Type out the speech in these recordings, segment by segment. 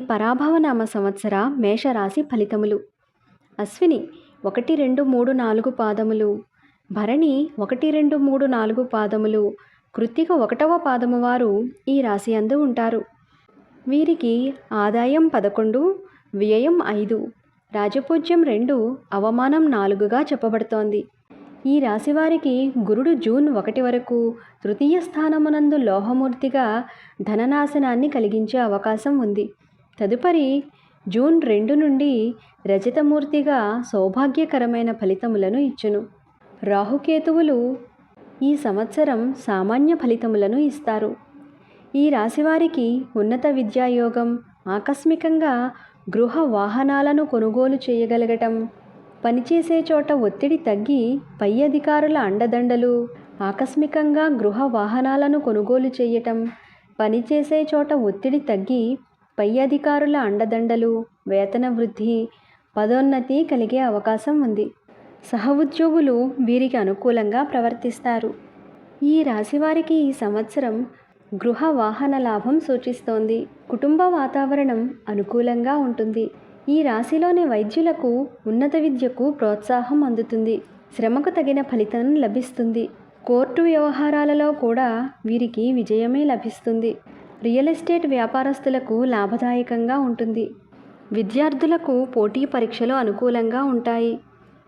పరాభవనామ సంవత్సర మేషరాశి ఫలితములు. అశ్విని 1, 2, 3, 4 పాదములు, భరణి 1, 2, 3, 4 పాదములు, కృత్తిక 1వ పాదము వారు ఈ రాశి యందు ఉంటారు. వీరికి ఆదాయం 11, వ్యయం 5, రాజపూజ్యం 2, అవమానం 4గా చెప్పబడుతోంది. ఈ రాశి వారికి గురుడు జూన్ 1 వరకు తృతీయ స్థానమునందు లోహమూర్తిగా ధననాశనాన్ని కలిగించే అవకాశం ఉంది. తదుపరి జూన్ 2 నుండి రజతమూర్తిగా సౌభాగ్యకరమైన ఫలితములను ఇచ్చును. రాహుకేతువులు ఈ సంవత్సరం సామాన్య ఫలితములను ఇస్తారు. ఈ రాశివారికి ఉన్నత విద్యాయోగం, ఆకస్మికంగా గృహ వాహనాలను కొనుగోలు చేయగలగటం, పనిచేసే చోట ఒత్తిడి తగ్గి పై అధికారుల అండదండలు, ఆకస్మికంగా గృహ వాహనాలను కొనుగోలు చేయటం, పనిచేసే చోట ఒత్తిడి తగ్గి పై అధికారుల అండదండలు, వేతన వృద్ధి, పదోన్నతి కలిగే అవకాశం ఉంది. సహ ఉద్యోగులు వీరికి అనుకూలంగా ప్రవర్తిస్తారు. ఈ రాశివారికి ఈ సంవత్సరం గృహ వాహన లాభం సూచిస్తోంది. కుటుంబ వాతావరణం అనుకూలంగా ఉంటుంది. ఈ రాశిలోని వైద్యులకు ఉన్నత విద్యకు ప్రోత్సాహం అందుతుంది. శ్రమకు తగిన ఫలితం లభిస్తుంది. కోర్టు వ్యవహారాలలో కూడా వీరికి విజయమే లభిస్తుంది. రియల్ ఎస్టేట్ వ్యాపారస్తులకు లాభదాయకంగా ఉంటుంది. విద్యార్థులకు పోటీ పరీక్షలు అనుకూలంగా ఉంటాయి.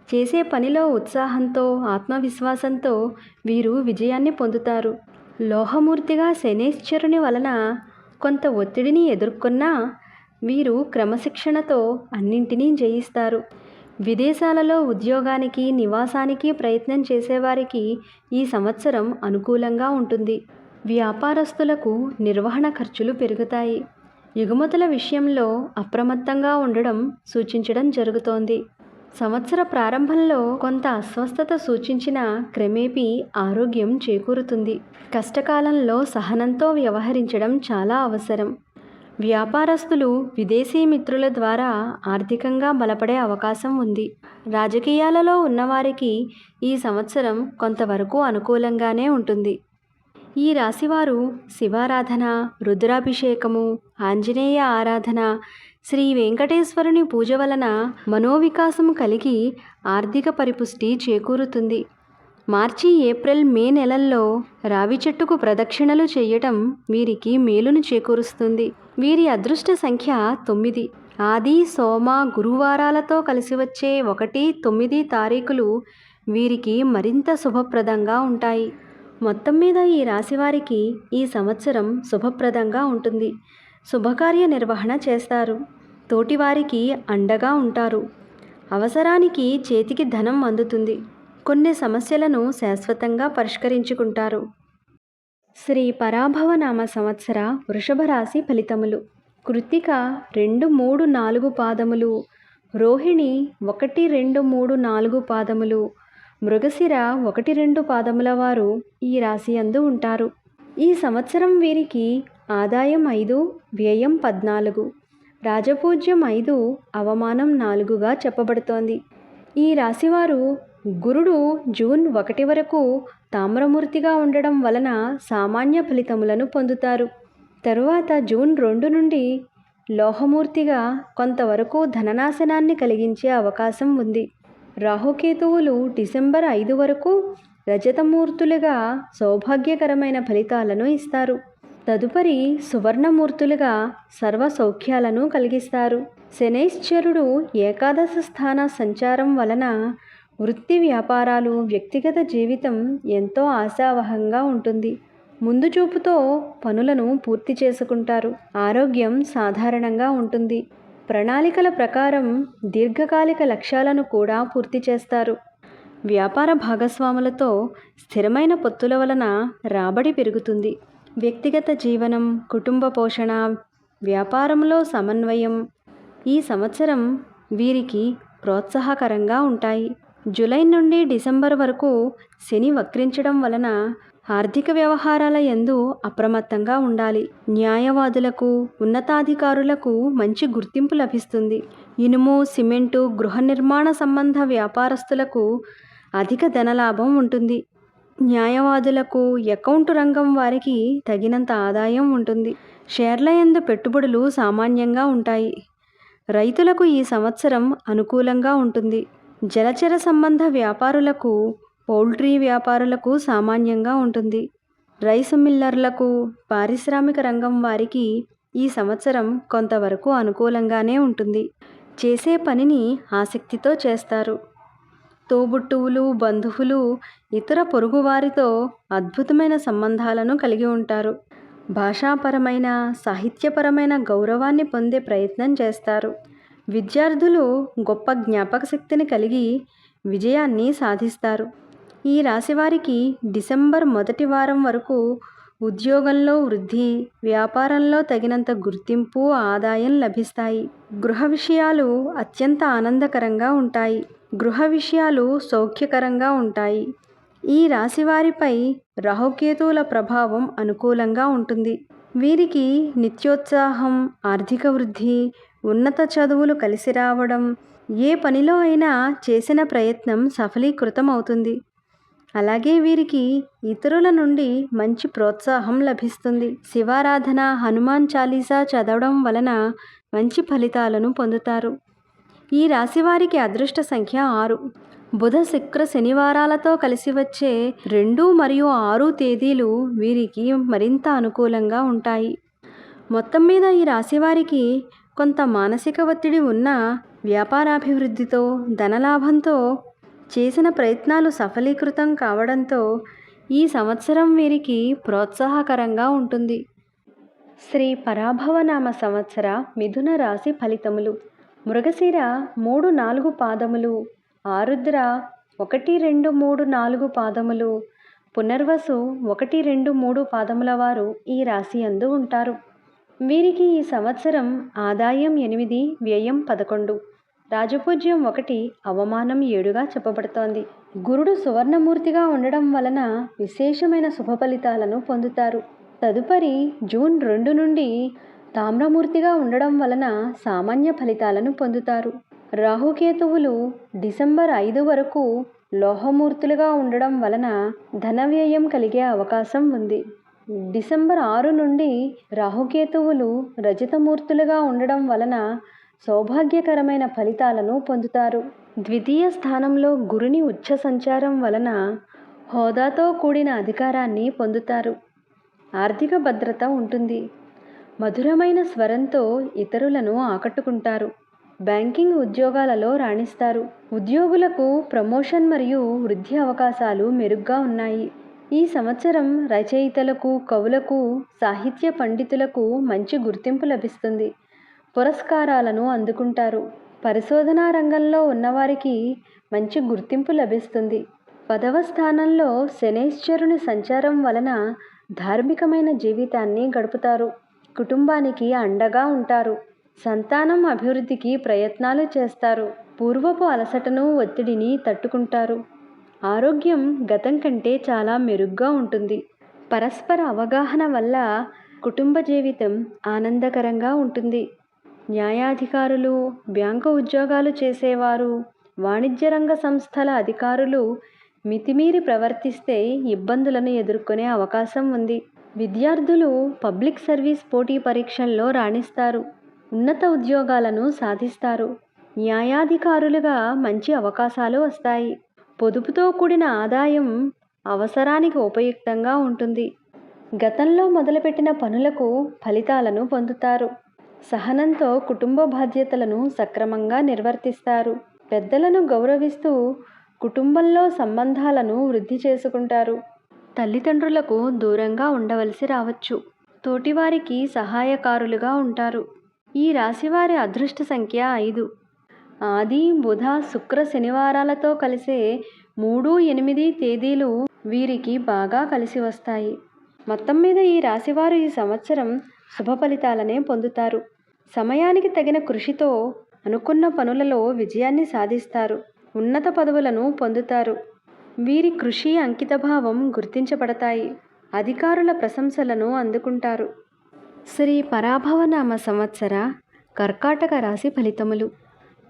చేసే పనిలో ఉత్సాహంతో, ఆత్మవిశ్వాసంతో వీరు విజయాన్ని పొందుతారు. లోహమూర్తిగా శనేశ్వరుని వలన కొంత ఒత్తిడిని ఎదుర్కొన్నా వీరు క్రమశిక్షణతో అన్నింటినీ జయిస్తారు. విదేశాలలో ఉద్యోగానికి, నివాసానికి ప్రయత్నం చేసేవారికి ఈ సంవత్సరం అనుకూలంగా ఉంటుంది. వ్యాపారస్తులకు నిర్వహణ ఖర్చులు పెరుగుతాయి. ఎగుమతుల విషయంలో అప్రమత్తంగా ఉండడం సూచించడం జరుగుతోంది. సంవత్సర ప్రారంభంలో కొంత అస్వస్థత సూచించిన క్రమేపీ ఆరోగ్యం చేకూరుతుంది. కష్టకాలంలో సహనంతో వ్యవహరించడం చాలా అవసరం. వ్యాపారస్తులు విదేశీ మిత్రుల ద్వారా ఆర్థికంగా బలపడే అవకాశం ఉంది. రాజకీయాలలో ఉన్నవారికి ఈ సంవత్సరం కొంతవరకు అనుకూలంగానే ఉంటుంది. ఈ రాశివారు శివారాధన, రుద్రాభిషేకము, ఆంజనేయ ఆరాధన, శ్రీ వెంకటేశ్వరుని పూజ వలన మనోవికాసం కలిగి ఆర్థిక పరిపుష్టి చేకూరుతుంది. మార్చి, ఏప్రిల్, మే నెలల్లో రావి చెట్టుకు ప్రదక్షిణలు చేయటం వీరికి మేలును చేకూరుస్తుంది. వీరి అదృష్ట సంఖ్య 9. ఆది, సోమ, గురువారాలతో కలిసి వచ్చే 1, 9 తారీఖులు వీరికి మరింత శుభప్రదంగా ఉంటాయి. మొత్తం మీద ఈ రాశివారికి ఈ సంవత్సరం శుభప్రదంగా ఉంటుంది. శుభకార్య నిర్వహణ చేస్తారు. తోటివారికి అండగా ఉంటారు. అవసరానికి చేతికి ధనం అందుతుంది. కొన్ని సమస్యలను శాశ్వతంగా పరిష్కరించుకుంటారు. శ్రీ పరాభవనామ సంవత్సర వృషభ రాశి ఫలితములు. కృత్తిక 2, 3, 4 పాదములు, రోహిణి 1, 2, 3, 4 పాదములు, మృగశిర 1, 2 పాదముల వారు ఈ రాశి యందు ఉంటారు. ఈ సంవత్సరం వీరికి ఆదాయం 5, వ్యయం 14, రాజపూజ్యం 5, అవమానం 4గా చెప్పబడుతోంది. ఈ రాశివారు గురుడు జూన్ 1 వరకు తామ్రమూర్తిగా ఉండడం వలన సామాన్య ఫలితములను పొందుతారు. తరువాత జూన్ 2 నుండి లోహమూర్తిగా కొంతవరకు ధననాశనాన్ని కలిగించే అవకాశం ఉంది. రాహుకేతువులు డిసెంబర్ 5 వరకు రజతమూర్తులుగా సౌభాగ్యకరమైన ఫలితాలను ఇస్తారు. తదుపరి సువర్ణమూర్తులుగా సర్వ సౌఖ్యాలను కలిగిస్తారు. శనైశ్చరుడు ఏకాదశ స్థాన సంచారం వలన వృత్తి, వ్యాపారాలు, వ్యక్తిగత జీవితం ఎంతో ఆశావహంగా ఉంటుంది. ముందు చూపుతో పనులను పూర్తి చేసుకుంటారు. ఆరోగ్యం సాధారణంగా ఉంటుంది. ప్రణాళికల ప్రకారం దీర్ఘకాలిక లక్ష్యాలను కూడా పూర్తి చేస్తారు. వ్యాపార భాగస్వాములతో స్థిరమైన పొత్తుల వలన రాబడి పెరుగుతుంది. వ్యక్తిగత జీవనం, కుటుంబ పోషణ, వ్యాపారంలో సమన్వయం ఈ సంవత్సరం వీరికి ప్రోత్సాహకరంగా ఉంటాయి. జూలై నుండి డిసెంబర్ వరకు శని వక్రించడం వలన ఆర్థిక వ్యవహారాల యందు అప్రమత్తంగా ఉండాలి. న్యాయవాదులకు, ఉన్నతాధికారులకు మంచి గుర్తింపు లభిస్తుంది. ఇనుము, సిమెంటు, గృహ నిర్మాణ సంబంధ వ్యాపారస్తులకు అధిక ధనలాభం ఉంటుంది. న్యాయవాదులకు, అకౌంటు రంగం వారికి తగినంత ఆదాయం ఉంటుంది. షేర్ల యందు పెట్టుబడులు సామాన్యంగా ఉంటాయి. రైతులకు ఈ సంవత్సరం అనుకూలంగా ఉంటుంది. జలచర సంబంధ వ్యాపారులకు, పౌల్ట్రీ వ్యాపారులకు సామాన్యంగా ఉంటుంది. రైసు మిల్లర్లకు, పారిశ్రామిక రంగం వారికి ఈ సంవత్సరం కొంతవరకు అనుకూలంగానే ఉంటుంది. చేసే పనిని ఆసక్తితో చేస్తారు. తోబుట్టువులు, బంధువులు, ఇతర పొరుగువారితో అద్భుతమైన సంబంధాలను కలిగి ఉంటారు. భాషాపరమైన, సాహిత్యపరమైన గౌరవాన్ని పొందే ప్రయత్నం చేస్తారు. విద్యార్థులు గొప్ప జ్ఞాపక శక్తిని కలిగి విజయాన్ని సాధిస్తారు. ఈ రాశివారికి డిసెంబర్ మొదటి వారం వరకు ఉద్యోగంలో వృద్ధి, వ్యాపారంలో తగినంత గుర్తింపు, ఆదాయం లభిస్తాయి. గృహ విషయాలు అత్యంత ఆనందకరంగా ఉంటాయి. గృహ విషయాలు సౌఖ్యకరంగా ఉంటాయి. ఈ రాశివారిపై రాహుకేతువుల ప్రభావం అనుకూలంగా ఉంటుంది. వీరికి నిత్యోత్సాహం, ఆర్థిక వృద్ధి, ఉన్నత చదువులు కలిసి రావడం, ఏ పనిలో అయినా చేసిన ప్రయత్నం సఫలీకృతం అవుతుంది. అలాగే వీరికి ఇతరుల నుండి మంచి ప్రోత్సాహం లభిస్తుంది. శివారాధన, హనుమాన్ చాలీసా చదవడం వలన మంచి ఫలితాలను పొందుతారు. ఈ రాశివారికి అదృష్ట సంఖ్య 6. బుధ, శుక్ర, శనివారాలతో కలిసి వచ్చే 2 మరియు 6 తేదీలు వీరికి మరింత అనుకూలంగా ఉంటాయి. మొత్తం మీద ఈ రాశివారికి కొంత మానసిక ఒత్తిడి ఉన్న వ్యాపారాభివృద్ధితో, ధనలాభంతో, చేసిన ప్రయత్నాలు సఫలీకృతం కావడంతో ఈ సంవత్సరం వీరికి ప్రోత్సాహకరంగా ఉంటుంది. శ్రీ పరాభవనామ సంవత్సర మిథున రాశి ఫలితములు. మృగశిర 3, 4 పాదములు, ఆరుద్ర 1, 2, 3, 4 పాదములు, పునర్వసు 1, 2, 3 పాదముల వారు ఈ రాశి యందు ఉంటారు. వీరికి ఈ సంవత్సరం ఆదాయం 8, వ్యయం 11, రాజపూజ్యం 1, అవమానం 7గా చెప్పబడుతోంది. గురుడు సువర్ణమూర్తిగా ఉండడం వలన విశేషమైన శుభ ఫలితాలను పొందుతారు. తదుపరి జూన్ 2 నుండి తామ్రమూర్తిగా ఉండడం వలన సామాన్య ఫలితాలను పొందుతారు. రాహుకేతువులు డిసెంబర్ 5 వరకు లోహమూర్తులుగా ఉండడం వలన ధన వ్యయం కలిగే అవకాశం ఉంది. డిసెంబర్ 6 నుండి రాహుకేతువులు రజతమూర్తులుగా ఉండడం వలన సౌభాగ్యకరమైన ఫలితాలను పొందుతారు. ద్వితీయ స్థానంలో గురుని ఉచ్చ సంచారం వలన హోదాతో కూడిన అధికారాన్ని పొందుతారు. ఆర్థిక భద్రత ఉంటుంది. మధురమైన స్వరంతో ఇతరులను ఆకట్టుకుంటారు. బ్యాంకింగ్ ఉద్యోగాలలో రాణిస్తారు. ఉద్యోగులకు ప్రమోషన్ మరియు వృద్ధి అవకాశాలు మెరుగ్గా ఉన్నాయి. ఈ సంవత్సరం రచయితలకు, కవులకు, సాహిత్య పండితులకు మంచి గుర్తింపు లభిస్తుంది. పురస్కారాలను అందుకుంటారు. పరిశోధనా రంగంలో ఉన్నవారికి మంచి గుర్తింపు లభిస్తుంది. 10వ స్థానంలో శనైశ్చరుని సంచారం వలన ధార్మికమైన జీవితాన్ని గడుపుతారు. కుటుంబానికి అండగా ఉంటారు. సంతానం అభివృద్ధికి ప్రయత్నాలు చేస్తారు. పూర్వపు అలసటను, ఒత్తిడిని తట్టుకుంటారు. ఆరోగ్యం గతం కంటే చాలా మెరుగ్గా ఉంటుంది. పరస్పర అవగాహన వల్ల కుటుంబ జీవితం ఆనందకరంగా ఉంటుంది. న్యాయాధికారులు, బ్యాంకు ఉద్యోగాలు చేసేవారు, వాణిజ్య రంగ సంస్థల అధికారులు మితిమీరి ప్రవర్తిస్తే ఇబ్బందులను ఎదుర్కొనే అవకాశం ఉంది. విద్యార్థులు పబ్లిక్ సర్వీస్ పోటీ పరీక్షల్లో రాణిస్తారు. ఉన్నత ఉద్యోగాలను సాధిస్తారు. న్యాయాధికారులుగా మంచి అవకాశాలు వస్తాయి. పొదుపుతో కూడిన ఆదాయం అవసరానికి ఉపయుక్తంగా ఉంటుంది. గతంలో మొదలుపెట్టిన పనులకు ఫలితాలను పొందుతారు. సహనంతో కుటుంబ బాధ్యతలను సక్రమంగా నిర్వర్తిస్తారు. పెద్దలను గౌరవిస్తూ కుటుంబంలో సంబంధాలను వృద్ధి చేసుకుంటారు. తల్లిదండ్రులకు దూరంగా ఉండవలసి రావచ్చు. తోటివారికి సహాయకారులుగా ఉంటారు. ఈ రాశివారి అదృష్ట సంఖ్య 5. ఆది, బుధ, శుక్ర, శనివారాలతో కలిసే 3, 8 తేదీలు వీరికి బాగా కలిసి వస్తాయి. మొత్తం మీద ఈ రాశివారు ఈ సంవత్సరం శుభ ఫలితాలనే పొందుతారు. సమయానికి తగిన కృషితో అనుకున్న పనులలో విజయాన్ని సాధిస్తారు. ఉన్నత పదవులను పొందుతారు. వీరి కృషి, అంకితభావం గుర్తించబడతాయి. అధికారుల ప్రశంసలను అందుకుంటారు. శ్రీ పరాభవనామ సంవత్సర కర్కాటక రాశి ఫలితములు.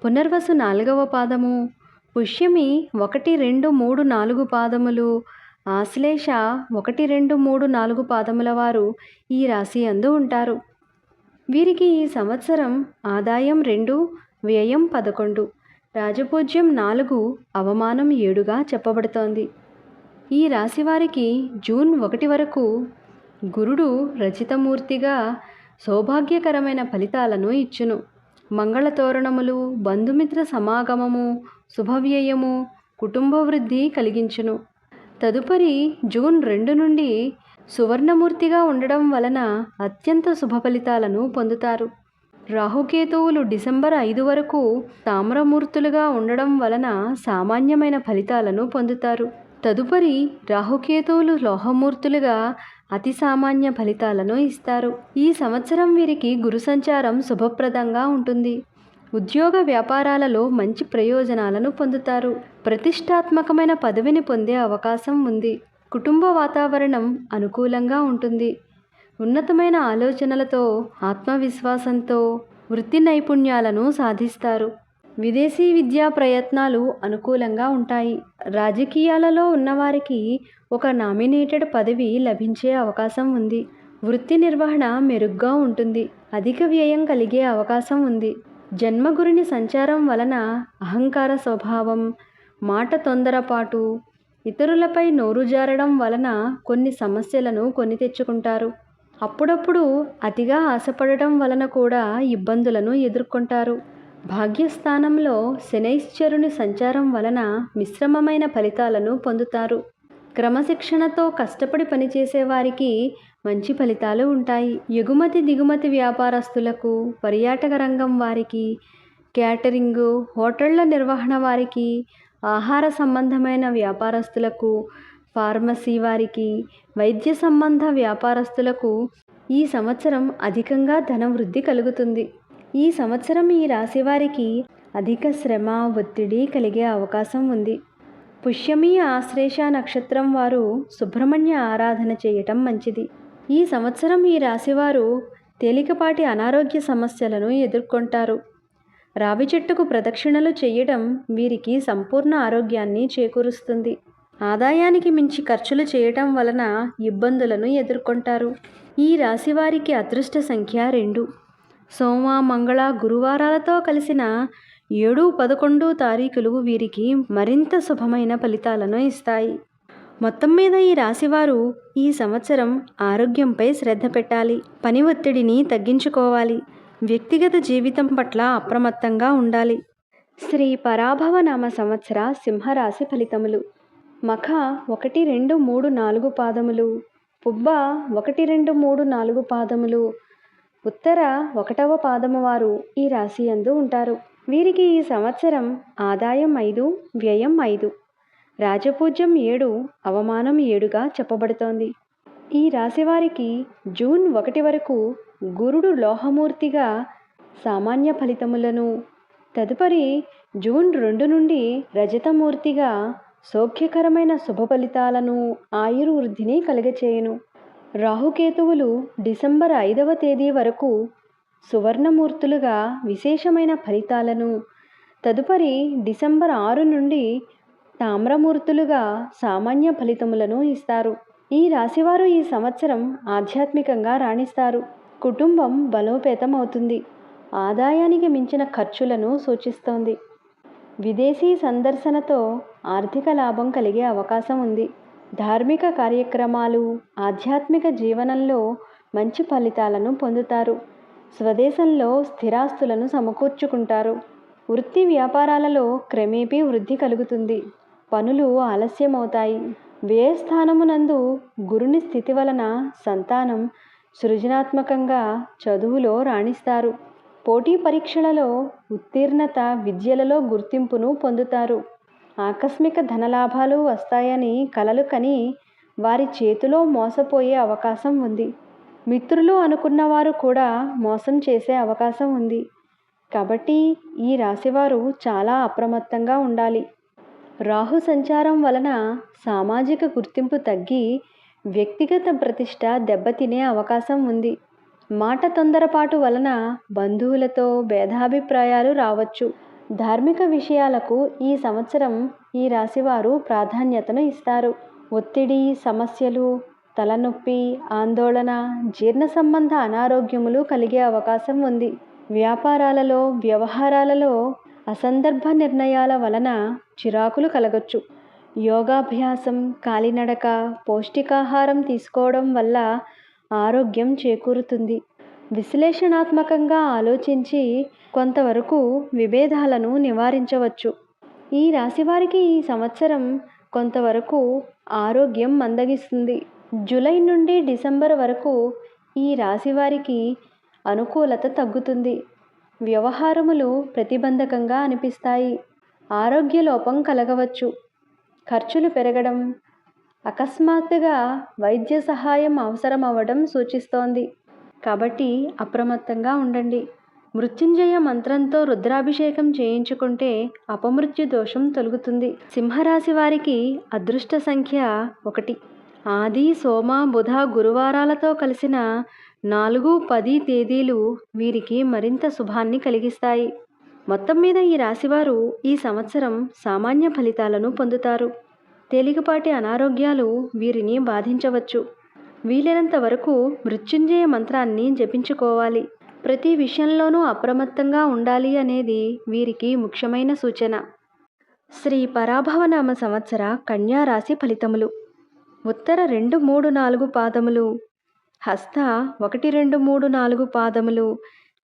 పునర్వసు 4వ పాదము, పుష్యమి 1, 2, 3, 4 పాదములు, ఆశ్లేష 1, 2, 3, 4 పాదముల వారు ఈ రాశి యందు ఉంటారు. వీరికి ఈ సంవత్సరం ఆదాయం 2, వ్యయం 11, రాజపూజ్యం 4, అవమానం 7గా చెప్పబడుతోంది. ఈ రాశి వారికి జూన్ 1 వరకు గురుడు రచితమూర్తిగా సౌభాగ్యకరమైన ఫలితాలను ఇచ్చును. మంగళతోరణములు, బంధుమిత్ర సమాగమము, శుభవ్యయము, కుటుంబ వృద్ధి కలిగించును. తదుపరి జూన్ 2 నుండి సువర్ణమూర్తిగా ఉండడం వలన అత్యంత శుభ ఫలితాలను పొందుతారు. రాహుకేతువులు డిసెంబర్ 5 వరకు తామ్రమూర్తులుగా ఉండడం వలన సామాన్యమైన ఫలితాలను పొందుతారు. తదుపరి రాహుకేతువులు లోహమూర్తులుగా అతి సామాన్య ఫలితాలను ఇస్తారు. ఈ సంవత్సరం వీరికి గురు సంచారం శుభప్రదంగా ఉంటుంది. ఉద్యోగ వ్యాపారాలలో మంచి ప్రయోజనాలను పొందుతారు. ప్రతిష్టాత్మకమైన పదవిని పొందే అవకాశం ఉంది. కుటుంబ వాతావరణం అనుకూలంగా ఉంటుంది. ఉన్నతమైన ఆలోచనలతో, ఆత్మవిశ్వాసంతో వృత్తి నైపుణ్యాలను సాధిస్తారు. విదేశీ విద్యా ప్రయత్నాలు అనుకూలంగా ఉంటాయి. రాజకీయాలలో ఉన్నవారికి ఒక నామినేటెడ్ పదవి లభించే అవకాశం ఉంది. వృత్తి నిర్వహణ మెరుగ్గా ఉంటుంది. అధిక వ్యయం కలిగే అవకాశం ఉంది. జన్మగురుని సంచారం వలన అహంకార స్వభావం, మాట తొందరపాటు, ఇతరులపై నోరు జారడం వలన కొన్ని సమస్యలను కొని తెచ్చుకుంటారు. అప్పుడప్పుడు అతిగా ఆశపడటం వలన కూడా ఇబ్బందులను ఎదుర్కొంటారు. భాగ్యస్థానంలో శనైశ్చరుని సంచారం వలన మిశ్రమమైన ఫలితాలను పొందుతారు. క్రమశిక్షణతో కష్టపడి పనిచేసే వారికి మంచి ఫలితాలు ఉంటాయి. ఎగుమతి దిగుమతి వ్యాపారస్తులకు, పర్యాటక రంగం వారికి, క్యాటరింగు, హోటళ్ల నిర్వహణ వారికి, ఆహార సంబంధమైన వ్యాపారస్తులకు, ఫార్మసీ వారికి, వైద్య సంబంధ వ్యాపారస్తులకు ఈ సంవత్సరం అధికంగా ధన వృద్ధి కలుగుతుంది. ఈ సంవత్సరం ఈ రాశి వారికి అధిక శ్రమ, ఒత్తిడి కలిగే అవకాశం ఉంది. పుష్యమి, ఆశ్లేష నక్షత్రం వారు సుబ్రహ్మణ్య ఆరాధన చేయటం మంచిది. ఈ సంవత్సరం ఈ రాశివారు తేలికపాటి అనారోగ్య సమస్యలను ఎదుర్కొంటారు. రావి చెట్టుకు ప్రదక్షిణలు చేయడం వీరికి సంపూర్ణ ఆరోగ్యాన్ని చేకూరుస్తుంది. ఆదాయానికి మించి ఖర్చులు చేయటం వలన ఇబ్బందులను ఎదుర్కొంటారు. ఈ రాశివారికి అదృష్ట సంఖ్య 2. సోమ, మంగళ, గురువారాలతో కలిసిన 7, 11 తారీఖులు వీరికి మరింత శుభమైన ఫలితాలను ఇస్తాయి. మొత్తం మీద ఈ రాశివారు ఈ సంవత్సరం ఆరోగ్యంపై శ్రద్ధ పెట్టాలి. పని ఒత్తిడిని తగ్గించుకోవాలి. వ్యక్తిగత జీవితం పట్ల అప్రమత్తంగా ఉండాలి. శ్రీ పరాభవ నామ సంవత్సర సింహరాశి ఫలితములు. మఖ 1, 2, 3, 4 పాదములు, పుబ్బ 1, 2, 3, 4 పాదములు, ఉత్తర 1వ పాదము వారు ఈ రాశి యందు ఉంటారు. వీరికి ఈ సంవత్సరం ఆదాయం 5, వ్యయం 5, రాజపూజ్యం 7, అవమానం 7గా చెప్పబడుతోంది. ఈ రాశి వారికి జూన్ 1 వరకు గురుడు లోహమూర్తిగా సామాన్య ఫలితములను, తదుపరి జూన్ 2 నుండి రజతమూర్తిగా సౌఖ్యకరమైన శుభ ఫలితాలను, ఆయుర్వృద్ధిని కలుగచేయును. రాహుకేతువులు డిసెంబర్ 5వ తేదీ వరకు సువర్ణమూర్తులుగా విశేషమైన ఫలితాలను, తదుపరి డిసెంబర్ 6 నుండి తామ్రమూర్తులుగా సామాన్య ఫలితములను ఇస్తారు. ఈ రాశివారు ఈ సంవత్సరం ఆధ్యాత్మికంగా రాణిస్తారు. కుటుంబం బలోపేతం అవుతుంది. ఆదాయానికి మించిన ఖర్చులను సూచిస్తోంది. విదేశీ సందర్శనతో ఆర్థిక లాభం కలిగే అవకాశం ఉంది. ధార్మిక కార్యక్రమాలు, ఆధ్యాత్మిక జీవనంలో మంచి ఫలితాలను పొందుతారు. స్వదేశంలో స్థిరాస్తులను సమకూర్చుకుంటారు. వృత్తి వ్యాపారాలలో క్రమేపీ వృద్ధి కలుగుతుంది. పనులు ఆలస్యమవుతాయి. వ్యయస్థానమునందు గురుని స్థితి వలన సంతానం సృజనాత్మకంగా చదువులో రాణిస్తారు. పోటీ పరీక్షలలో ఉత్తీర్ణత, విద్యలలో గుర్తింపును పొందుతారు. ఆకస్మిక ధనలాభాలు వస్తాయని కలలు కని వారి చేతిలో మోసపోయే అవకాశం ఉంది. మిత్రులు అనుకున్నవారు కూడా మోసం చేసే అవకాశం ఉంది. కాబట్టి ఈ రాశివారు చాలా అప్రమత్తంగా ఉండాలి. రాహు సంచారం వలన సామాజిక గుర్తింపు తగ్గి వ్యక్తిగత ప్రతిష్ట దెబ్బతినే అవకాశం ఉంది. మాట తొందరపాటు వలన బంధువులతో భేదాభిప్రాయాలు రావచ్చు. ధార్మిక విషయాలకు ఈ సంవత్సరం ఈ రాశివారు ప్రాధాన్యతను ఇస్తారు. ఒత్తిడి, సమస్యలు, తలనొప్పి, ఆందోళన, జీర్ణ సంబంధ అనారోగ్యములు కలిగే అవకాశం ఉంది. వ్యాపారాలలో, వ్యవహారాలలో అసందర్భ నిర్ణయాల వలన చిరాకులు కలగొచ్చు. యోగాభ్యాసం, కాలినడక, పౌష్టికాహారం తీసుకోవడం వల్ల ఆరోగ్యం చేకూరుతుంది. విశ్లేషణాత్మకంగా ఆలోచించి కొంతవరకు విభేదాలను నివారించవచ్చు. ఈ రాశివారికి ఈ సంవత్సరం కొంతవరకు ఆరోగ్యం మందగిస్తుంది. జూలై నుండి డిసెంబర్ వరకు ఈ రాశివారికి అనుకూలత తగ్గుతుంది. వ్యవహారములు ప్రతిబంధకంగా అనిపిస్తాయి. ఆరోగ్య లోపం కలగవచ్చు. ఖర్చులు పెరగడం, అకస్మాత్తుగా వైద్య సహాయం అవసరం అవ్వడం సూచిస్తోంది. కాబట్టి అప్రమత్తంగా ఉండండి. మృత్యుంజయ మంత్రంతో రుద్రాభిషేకం చేయించుకుంటే అపమృత్యు దోషం తొలగుతుంది. సింహరాశి వారికి అదృష్ట సంఖ్య 1. ఆది, సోమ, బుధ, గురువారాలతో కలిసిన 4, 10 తేదీలు వీరికి మరింత శుభాన్ని కలిగిస్తాయి. మొత్తం మీద ఈ రాశివారు ఈ సంవత్సరం సామాన్య ఫలితాలను పొందుతారు. తేలికపాటి అనారోగ్యాలు వీరిని బాధించవచ్చు. వీలైనంత వరకు మృత్యుంజయ మంత్రాన్ని జపించుకోవాలి. ప్రతి విషయంలోనూ అప్రమత్తంగా ఉండాలి అనేది వీరికి ముఖ్యమైన సూచన. శ్రీ పరాభవనామ సంవత్సర కన్యా రాశి ఫలితములు. ఉత్తర 2, 3, 4 పాదములు, హస్త 1, 2, 3, 4 పాదములు,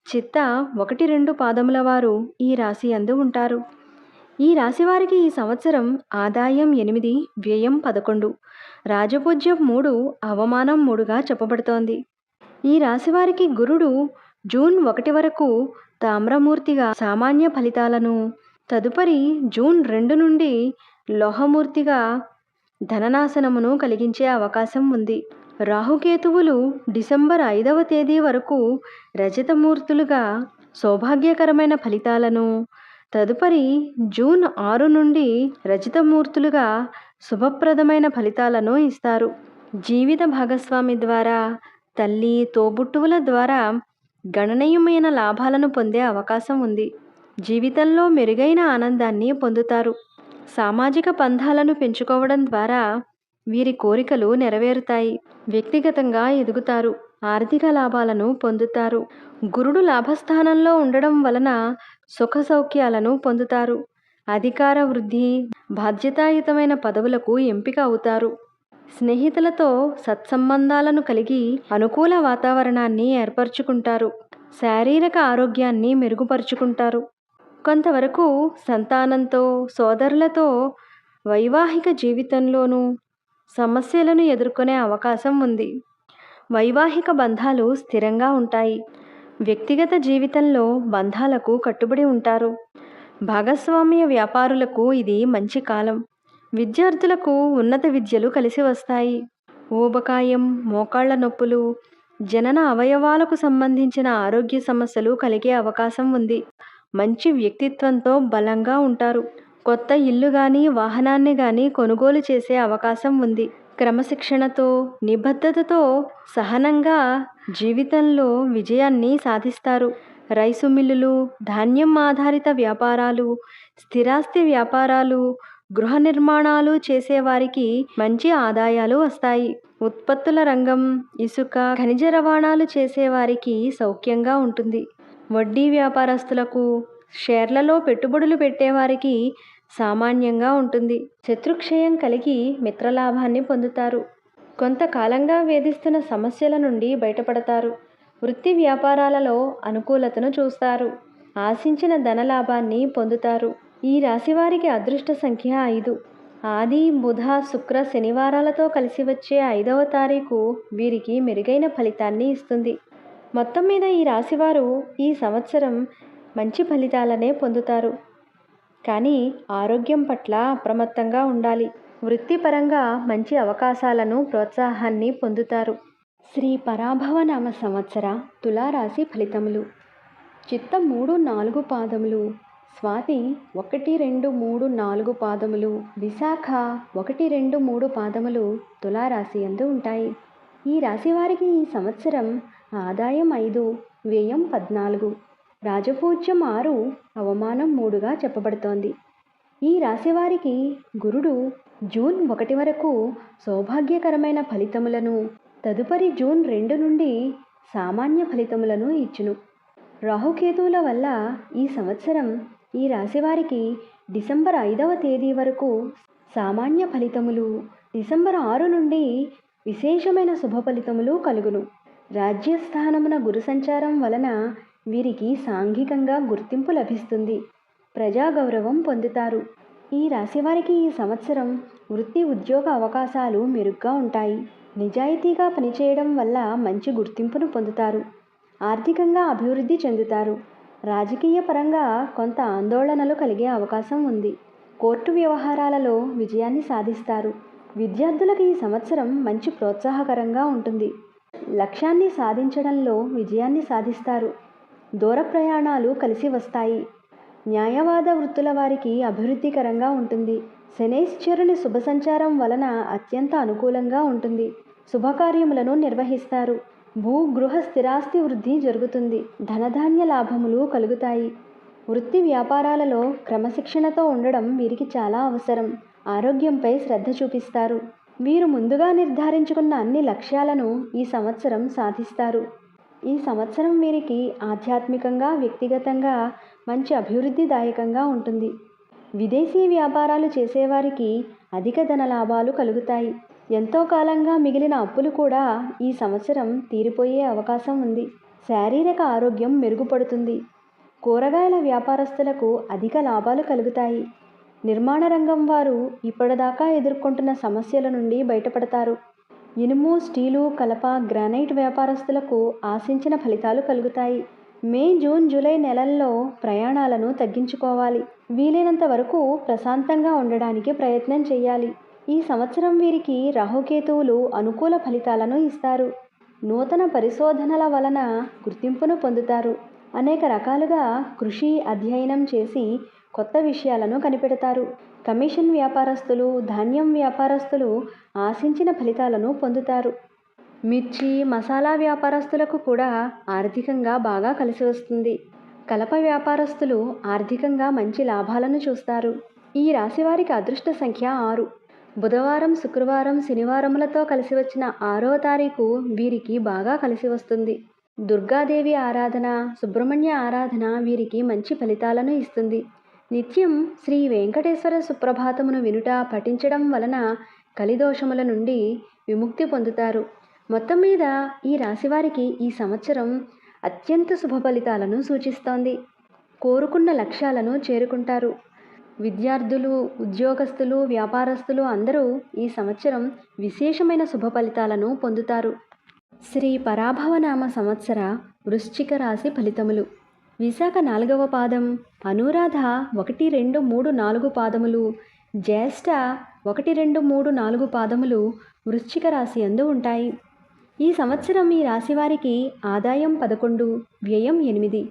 చిత్త 1, 2 పాదముల వారు ఈ రాశి యందు ఉంటారు. ఈ రాశివారికి ఈ సంవత్సరం ఆదాయం 8, వ్యయం 11, రాజపూజ్యం 3, అవమానం 3గా చెప్పబడుతోంది. ఈ రాశివారికి గురుడు జూన్ 1 వరకు తామ్రమూర్తిగా సామాన్య ఫలితాలను, తదుపరి జూన్ 2 నుండి లోహమూర్తిగా ధననాశనమును కలిగించే అవకాశం ఉంది. రాహుకేతువులు డిసెంబర్ 5వ తేదీ వరకు రజతమూర్తులుగా సౌభాగ్యకరమైన ఫలితాలను, తదుపరి జూన్ 6 నుండి రజతమూర్తులుగా శుభప్రదమైన ఫలితాలను ఇస్తారు. జీవిత భాగస్వామి ద్వారా, తల్లి, తోబుట్టువుల ద్వారా గణనీయమైన లాభాలను పొందే అవకాశం ఉంది. జీవితంలో మెరుగైన ఆనందాన్ని పొందుతారు. సామాజిక బంధాలను పెంచుకోవడం ద్వారా వీరి కోరికలు నెరవేరుతాయి. వ్యక్తిగతంగా ఎదుగుతారు. ఆర్థిక లాభాలను పొందుతారు. గురుడు లాభస్థానంలో ఉండడం వలన సుఖ సౌఖ్యాలను పొందుతారు. అధికార వృద్ధి, బాధ్యతాయుతమైన పదవులకు ఎంపిక అవుతారు. స్నేహితులతో సత్సంబంధాలను కలిగి అనుకూల వాతావరణాన్ని ఏర్పరచుకుంటారు. శారీరక ఆరోగ్యాన్ని మెరుగుపరుచుకుంటారు. కొంతవరకు సంతానంతో, సోదరులతో వైవాహిక జీవితంలోనూ సమస్యలను ఎదుర్కొనే అవకాశం ఉంది. వైవాహిక బంధాలు స్థిరంగా ఉంటాయి. వ్యక్తిగత జీవితంలో బంధాలకు కట్టుబడి ఉంటారు. భాగస్వామ్య వ్యాపారులకు ఇది మంచి కాలం. విద్యార్థులకు ఉన్నత విద్యలు కలిసి వస్తాయి. ఊబకాయం, మోకాళ్ల నొప్పులు, జనన అవయవాలకు సంబంధించిన ఆరోగ్య సమస్యలు కలిగే అవకాశం ఉంది. మంచి వ్యక్తిత్వంతో బలంగా ఉంటారు. కొత్త ఇల్లు కానీ, వాహనాన్ని కానీ కొనుగోలు చేసే అవకాశం ఉంది. క్రమశిక్షణతో, నిబద్ధతతో సహనంగా జీవితంలో విజయాన్ని సాధిస్తారు. రైసు మిల్లులు, ధాన్యం ఆధారిత వ్యాపారాలు, స్థిరాస్తి వ్యాపారాలు, గృహ నిర్మాణాలు చేసేవారికి మంచి ఆదాయాలు వస్తాయి. ఉత్పత్తుల రంగం, ఇసుక, ఖనిజ రవాణాలు చేసేవారికి సౌఖ్యంగా ఉంటుంది. వడ్డీ వ్యాపారస్తులకు, షేర్లలో పెట్టుబడులు పెట్టేవారికి సామాన్యంగా ఉంటుంది. శత్రుక్షయం కలిగి మిత్రలాభాన్ని పొందుతారు. కొంతకాలంగా వేధిస్తున్న సమస్యల నుండి బయటపడతారు. వృత్తి వ్యాపారాలలో అనుకూలతను చూస్తారు. ఆశించిన ధనలాభాన్ని పొందుతారు. ఈ రాశివారికి అదృష్ట సంఖ్య 5. ఆది, బుధ, శుక్ర, శనివారాలతో కలిసి వచ్చే 5వ తారీఖు వీరికి మెరుగైన ఫలితాన్ని ఇస్తుంది. మొత్తం మీద ఈ రాశివారు ఈ సంవత్సరం మంచి ఫలితాలనే పొందుతారు. కానీ ఆరోగ్యం పట్ల అప్రమత్తంగా ఉండాలి. వృత్తిపరంగా మంచి అవకాశాలను, ప్రోత్సాహాన్ని పొందుతారు. శ్రీ పరాభవనామ సంవత్సర తులారాశి ఫలితములు. చిత్త 3, 4 పాదములు, స్వాతి 1, 2, 3, 4 పాదములు, విశాఖ 1, 2, 3 పాదములు తులారాశి యందు ఉంటాయి. ఈ రాశివారికి ఈ సంవత్సరం ఆదాయం 5, వ్యయం 14, రాజపూజ్యం 6, అవమానం 3గా చెప్పబడుతోంది. ఈ రాశివారికి గురుడు జూన్ 1 వరకు సౌభాగ్యకరమైన ఫలితములను, తదుపరి జూన్ 2 నుండి సామాన్య ఫలితములను ఇచ్చును. రాహుకేతువుల వల్ల ఈ సంవత్సరం ఈ రాశివారికి డిసెంబర్ 5వ తేదీ వరకు సామాన్య ఫలితములు, డిసెంబర్ 6 నుండి విశేషమైన శుభ ఫలితములు కలుగును. రాజ్యస్థానమున గురు సంచారం వలన వీరికి సాంఘికంగా గుర్తింపు లభిస్తుంది. ప్రజాగౌరవం పొందుతారు. ఈ రాశివారికి ఈ సంవత్సరం వృత్తి ఉద్యోగ అవకాశాలు మెరుగ్గా ఉంటాయి. నిజాయితీగా పనిచేయడం వల్ల మంచి గుర్తింపును పొందుతారు. ఆర్థికంగా అభివృద్ధి చెందుతారు. రాజకీయ పరంగా కొంత ఆందోళనలు కలిగే అవకాశం ఉంది. కోర్టు వ్యవహారాలలో విజయాన్ని సాధిస్తారు. విద్యార్థులకు ఈ సంవత్సరం మంచి ప్రోత్సాహకరంగా ఉంటుంది. లక్ష్యాన్ని సాధించడంలో విజయాన్ని సాధిస్తారు. దూర ప్రయాణాలు కలిసి వస్తాయి. న్యాయవాద వృత్తుల వారికి అభివృద్ధికరంగా ఉంటుంది. శనైశ్చరుని శుభ సంచారం వలన అత్యంత అనుకూలంగా ఉంటుంది. శుభకార్యములను నిర్వహిస్తారు. భూ గృహ స్థిరాస్తి వృద్ధి జరుగుతుంది. ధనధాన్య లాభములు కలుగుతాయి. వృత్తి వ్యాపారాలలో క్రమశిక్షణతో ఉండడం వీరికి చాలా అవసరం. ఆరోగ్యంపై శ్రద్ధ చూపిస్తారు. వీరు ముందుగా నిర్ధారించుకున్న అన్ని లక్ష్యాలను ఈ సంవత్సరం సాధిస్తారు. ఈ సంవత్సరం వీరికి ఆధ్యాత్మికంగా, వ్యక్తిగతంగా మంచి అభివృద్ధిదాయకంగా ఉంటుంది. విదేశీ వ్యాపారాలు చేసేవారికి అధిక ధన లాభాలు కలుగుతాయి. ఎంతో కాలంగా మిగిలిన అప్పులు కూడా ఈ సంవత్సరం తీరిపోయే అవకాశం ఉంది. శారీరక ఆరోగ్యం మెరుగుపడుతుంది. కూరగాయల వ్యాపారస్తులకు అధిక లాభాలు కలుగుతాయి. నిర్మాణ రంగం వారు ఇప్పటిదాకా ఎదుర్కొంటున్న సమస్యల నుండి బయటపడతారు. ఇనుము, స్టీలు, కలప, గ్రానైట్ వ్యాపారస్తులకు ఆశించిన ఫలితాలు కలుగుతాయి. మే, జూన్, జూలై నెలల్లో ప్రయాణాలను తగ్గించుకోవాలి. వీలైనంత వరకు ప్రశాంతంగా ఉండడానికి ప్రయత్నం చేయాలి. ఈ సంవత్సరం వీరికి రాహుకేతువులు అనుకూల ఫలితాలను ఇస్తారు. నూతన పరిశోధనల వలన గుర్తింపును పొందుతారు. అనేక రకాలుగా కృషి, అధ్యయనం చేసి కొత్త విషయాలను కనిపెడతారు. కమిషన్ వ్యాపారస్తులు, ధాన్యం వ్యాపారస్తులు ఆశించిన ఫలితాలను పొందుతారు. మిర్చి, మసాలా వ్యాపారస్తులకు కూడా ఆర్థికంగా బాగా కలిసి వస్తుంది. కలప వ్యాపారస్తులు ఆర్థికంగా మంచి లాభాలను చూస్తారు. ఈ రాశివారికి అదృష్ట సంఖ్య 6. బుధవారం, శుక్రవారం, శనివారములతో కలిసి వచ్చిన 6వ తారీఖు వీరికి బాగా కలిసి వస్తుంది. దుర్గాదేవి ఆరాధన, సుబ్రహ్మణ్య ఆరాధన వీరికి మంచి ఫలితాలను ఇస్తుంది. నిత్యం శ్రీ వెంకటేశ్వర సుప్రభాతమును వినుట, పఠించడం వలన కలిదోషముల నుండి విముక్తి పొందుతారు. మొత్తం మీద ఈ రాశివారికి ఈ సంవత్సరం అత్యంత శుభ ఫలితాలను సూచిస్తోంది. కోరుకున్న లక్ష్యాలను చేరుకుంటారు. విద్యార్థులు, ఉద్యోగస్తులు, వ్యాపారస్తులు అందరూ ఈ సంవత్సరం విశేషమైన శుభ ఫలితాలను పొందుతారు. శ్రీ పరాభవనామ సంవత్సర వృశ్చిక రాశి ఫలితములు. విశాఖ 4వ పాదం, అనురాధ 1, 2, 3, 4 పాదములు, జ్యేష్ఠ 1, 2, 3, 4 పాదములు వృశ్చిక రాశి యందు ఉంటాయి. ఈ సంవత్సరం ఈ రాశివారికి ఆదాయం 11, వ్యయం 8,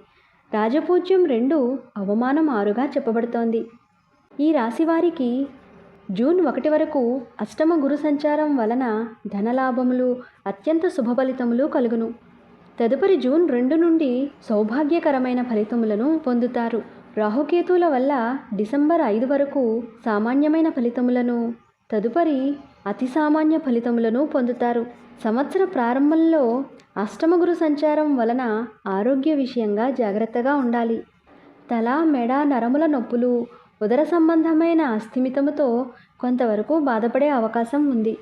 రాజపూజ్యం 2, అవమానం 6గా చెప్పబడుతోంది. ఈ రాశివారికి జూన్ 1 వరకు అష్టమ గురు సంచారం వలన ధనలాభములు, అత్యంత శుభ ఫలితములు కలుగును. తదుపరి జూన్ 2 నుండి సౌభాగ్యకరమైన ఫలితములను పొందుతారు. రాహుకేతువుల వల్ల డిసెంబర్ 5 వరకు సామాన్యమైన ఫలితములను, తదుపరి అతి సామాన్య ఫలితములను పొందుతారు. సంవత్సర ప్రారంభంలో అష్టమ గురు సంచారం వలన ఆరోగ్య విషయంగా జాగ్రత్తగా ఉండాలి. తల, మెడ, నరముల నొప్పులు, ఉదర సంబంధమైన అస్థిమితముతో కొంతవరకు బాధపడే అవకాశం ఉంది.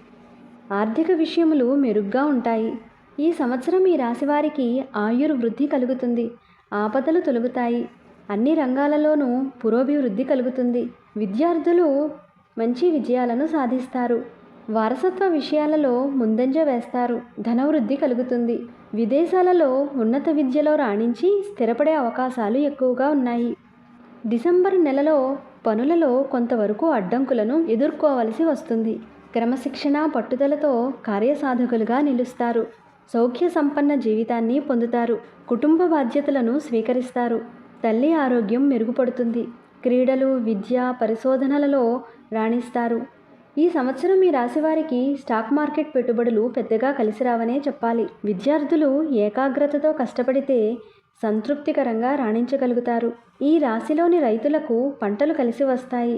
ఆర్థిక విషయములు మెరుగ్గా ఉంటాయి. ఈ సంవత్సరం ఈ రాశివారికి ఆయుర్వృద్ధి కలుగుతుంది. ఆపదలు తొలగుతాయి. అన్ని రంగాలలోనూ పురోభివృద్ధి కలుగుతుంది. విద్యార్థులు మంచి విజయాలను సాధిస్తారు. వారసత్వ విషయాలలో ముందంజ వేస్తారు. ధనవృద్ధి కలుగుతుంది. విదేశాలలో ఉన్నత విద్యలో రాణించి స్థిరపడే అవకాశాలు ఎక్కువగా ఉన్నాయి. డిసెంబర్ నెలలో పనులలో కొంతవరకు అడ్డంకులను ఎదుర్కోవలసి వస్తుంది. క్రమశిక్షణ, పట్టుదలతో కార్యసాధకులుగా నిలుస్తారు. సౌఖ్య సంపన్న జీవితాన్ని పొందుతారు. కుటుంబ బాధ్యతలను స్వీకరిస్తారు. తల్లి ఆరోగ్యం మెరుగుపడుతుంది. క్రీడలు, విద్య, పరిశోధనలలో రాణిస్తారు. ఈ సంవత్సరం ఈ రాశివారికి స్టాక్ మార్కెట్ పెట్టుబడులు పెద్దగా కలిసి రావనే చెప్పాలి. విద్యార్థులు ఏకాగ్రతతో కష్టపడితే సంతృప్తికరంగా రాణించగలుగుతారు. ఈ రాశిలోని రైతులకు పంటలు కలిసి వస్తాయి.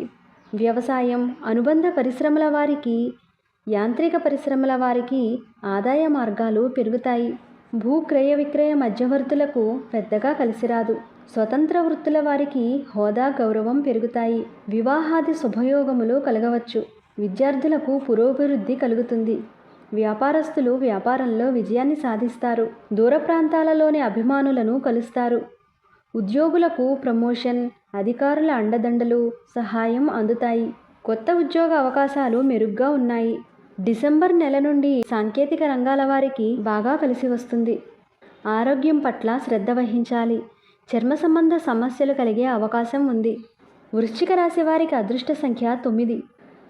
వ్యవసాయం, అనుబంధ పరిశ్రమల వారికి, యాంత్రిక పరిశ్రమల వారికి ఆదాయ మార్గాలు పెరుగుతాయి. భూ క్రయ విక్రయ మధ్యవర్తులకు పెద్దగా కలిసిరాదు. స్వతంత్ర వృత్తుల వారికి హోదా, గౌరవం పెరుగుతాయి. వివాహాది శుభయోగములు కలగవచ్చు. విద్యార్థులకు పురోభివృద్ధి కలుగుతుంది. వ్యాపారస్తులు వ్యాపారంలో విజయాన్ని సాధిస్తారు. దూర ప్రాంతాలలోని అభిమానులను కలుస్తారు. ఉద్యోగులకు ప్రమోషన్, అధికారుల అండదండలు, సహాయం అందుతాయి. కొత్త ఉద్యోగ అవకాశాలు మెరుగ్గా ఉన్నాయి. డిసెంబర్ నెల నుండి సాంకేతిక రంగాల వారికి బాగా కలిసి వస్తుంది. ఆరోగ్యం పట్ల శ్రద్ధ వహించాలి. చర్మ సంబంధ సమస్యలు కలిగే అవకాశం ఉంది. వృశ్చిక రాశి వారికి అదృష్ట సంఖ్య 9.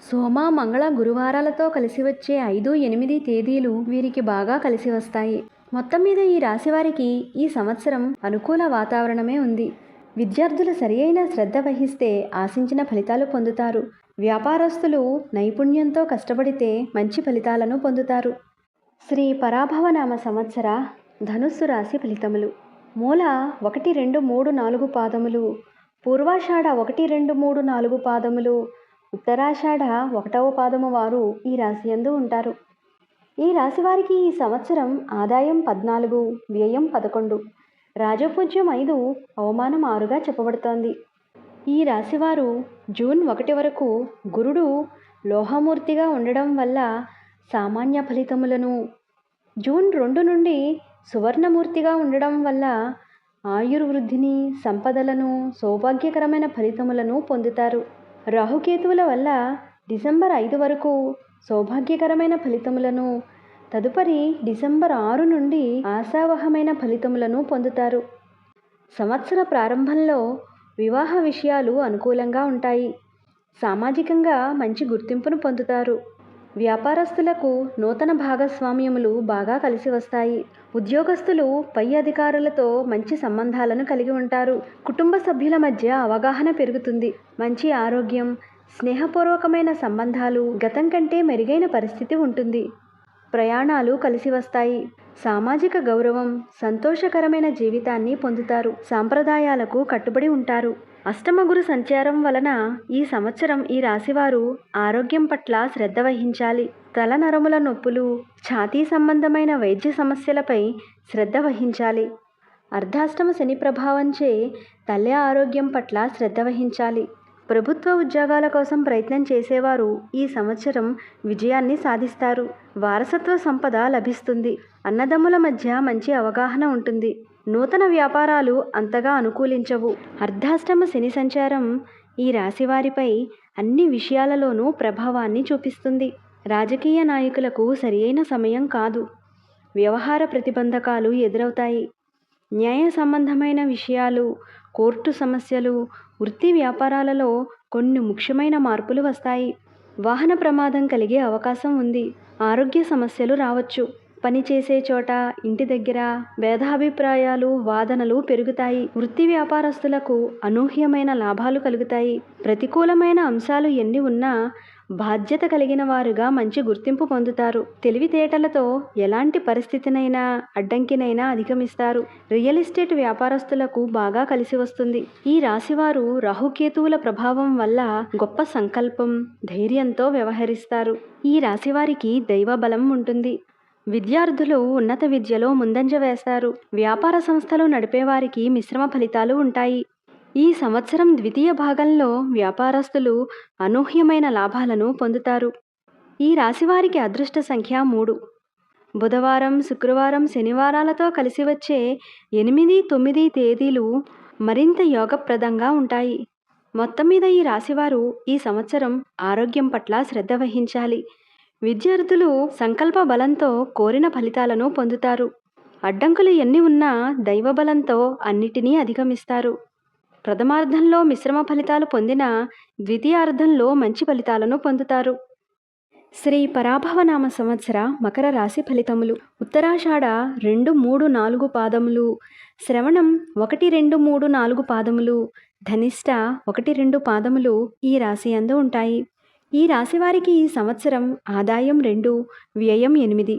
సోమ, మంగళ, గురువారాలతో కలిసి వచ్చే 5, 8 తేదీలు వీరికి బాగా కలిసి వస్తాయి. మొత్తం మీద ఈ రాశి వారికి ఈ సంవత్సరం అనుకూల వాతావరణమే ఉంది. విద్యార్థులు సరియైన శ్రద్ధ వహిస్తే ఆశించిన ఫలితాలు పొందుతారు. వ్యాపారస్తులు నైపుణ్యంతో కష్టపడితే మంచి ఫలితాలను పొందుతారు. శ్రీ పరాభవనామ సంవత్సర ధనుస్సు రాశి ఫలితములు. మూల 1, 2, 3, 4 పాదములు, పూర్వాషాఢ 1, 2, 3, 4 పాదములు, ఉత్తరాషాఢ 1వ పాదము వారు ఈ రాశి యందు ఉంటారు. ఈ రాశి వారికి ఈ సంవత్సరం ఆదాయం 14, వ్యయం 11, రాజపూజ్యం 5, అవమానం 6గా చెప్పబడుతోంది. ఈ రాశివారు జూన్ 1 వరకు గురుడు లోహమూర్తిగా ఉండడం వల్ల సామాన్య ఫలితములను, జూన్ 2 నుండి సువర్ణమూర్తిగా ఉండడం వల్ల ఆయుర్వృద్ధిని, సంపదలను, సౌభాగ్యకరమైన ఫలితములను పొందుతారు. రాహుకేతువుల వల్ల డిసెంబర్ 5 వరకు సౌభాగ్యకరమైన ఫలితములను, తదుపరి డిసెంబర్ 6 నుండి ఆశావహమైన ఫలితములను పొందుతారు. సంవత్సర ప్రారంభంలో వివాహ విషయాలు అనుకూలంగా ఉంటాయి. సామాజికంగా మంచి గుర్తింపును పొందుతారు. వ్యాపారస్తులకు నూతన భాగస్వామ్యములు బాగా కలిసి వస్తాయి. ఉద్యోగస్తులు పై అధికారులతో మంచి సంబంధాలను కలిగి ఉంటారు. కుటుంబ సభ్యుల మధ్య అవగాహన పెరుగుతుంది. మంచి ఆరోగ్యం, స్నేహపూర్వకమైన సంబంధాలు, గతం కంటే మెరుగైన పరిస్థితి ఉంటుంది. ప్రయాణాలు కలిసి వస్తాయి. సామాజిక గౌరవం, సంతోషకరమైన జీవితాన్ని పొందుతారు. సాంప్రదాయాలకు కట్టుబడి ఉంటారు. అష్టమ గురు సంచారం వలన ఈ సంవత్సరం ఈ రాశివారు ఆరోగ్యం పట్ల శ్రద్ధ వహించాలి. తలనరముల నొప్పులు, ఛాతీ సంబంధమైన వైద్య సమస్యలపై శ్రద్ధ వహించాలి. అర్ధాష్టమ శని ప్రభావంచే తల్లి ఆరోగ్యం పట్ల శ్రద్ధ వహించాలి. ప్రభుత్వ ఉద్యోగాల కోసం ప్రయత్నం చేసేవారు ఈ సంవత్సరం విజయాన్ని సాధిస్తారు. వారసత్వ సంపద లభిస్తుంది. అన్నదమ్ముల మధ్య మంచి అవగాహన ఉంటుంది. నూతన వ్యాపారాలు అంతగా అనుకూలించవు. అర్ధాష్టమ శని సంచారం ఈ రాశివారిపై అన్ని విషయాలలోనూ ప్రభావాన్ని చూపిస్తుంది. రాజకీయ నాయకులకు సరియైన సమయం కాదు. వ్యవహార ప్రతిబంధకాలు ఎదురవుతాయి. న్యాయ సంబంధమైన విషయాలు, కోర్టు సమస్యలు, వృత్తి వ్యాపారాలలో కొన్ని ముఖ్యమైన మార్పులు వస్తాయి. వాహన ప్రమాదం కలిగే అవకాశం ఉంది. ఆరోగ్య సమస్యలు రావచ్చు. పని చేసే చోట, ఇంటి దగ్గర భేదాభిప్రాయాలు, వాదనలు పెరుగుతాయి. వృత్తి వ్యాపారస్తులకు అనూహ్యమైన లాభాలు కలుగుతాయి. ప్రతికూలమైన అంశాలు ఎన్ని ఉన్నా బాధ్యత కలిగిన వారుగా మంచి గుర్తింపు పొందుతారు. తెలివితేటలతో ఎలాంటి పరిస్థితినైనా, అడ్డంకినైనా అధిగమిస్తారు. రియల్ ఎస్టేట్ వ్యాపారస్తులకు బాగా కలిసి వస్తుంది. ఈ రాశివారు రాహుకేతువుల ప్రభావం వల్ల గొప్ప సంకల్పం, ధైర్యంతో వ్యవహరిస్తారు. ఈ రాశివారికి దైవ బలం ఉంటుంది. విద్యార్థులు ఉన్నత విద్యలో ముందంజ వేస్తారు. వ్యాపార సంస్థలు నడిపేవారికి మిశ్రమ ఫలితాలు ఉంటాయి. ఈ సంవత్సరం ద్వితీయ భాగంలో వ్యాపారస్తులు అనూహ్యమైన లాభాలను పొందుతారు. ఈ రాశివారికి అదృష్ట సంఖ్య 3. బుధవారం, శుక్రవారం, శనివారాలతో కలిసి వచ్చే 8, 9 తేదీలు మరింత యోగప్రదంగా ఉంటాయి. మొత్తం మీద ఈ రాశివారు ఈ సంవత్సరం ఆరోగ్యం పట్ల శ్రద్ధ వహించాలి. విద్యార్థులు సంకల్ప బలంతో కోరిన ఫలితాలను పొందుతారు. అడ్డంకులు ఎన్ని ఉన్నా దైవబలంతో అన్నిటినీ అధిగమిస్తారు. ప్రథమార్థంలో మిశ్రమ ఫలితాలు పొందిన ద్వితీయార్థంలో మంచి ఫలితాలను పొందుతారు. శ్రీ పరాభవనామ సంవత్సర మకర రాశి ఫలితములు. ఉత్తరాషాఢ 2, 3, 4 పాదములు, శ్రవణం 1, 2, 3, 4 పాదములు, ధనిష్ట 1, 2 పాదములు ఈ రాశి యందు ఉంటాయి. ఈ రాశివారికి ఈ సంవత్సరం ఆదాయం 2, వ్యయం 8,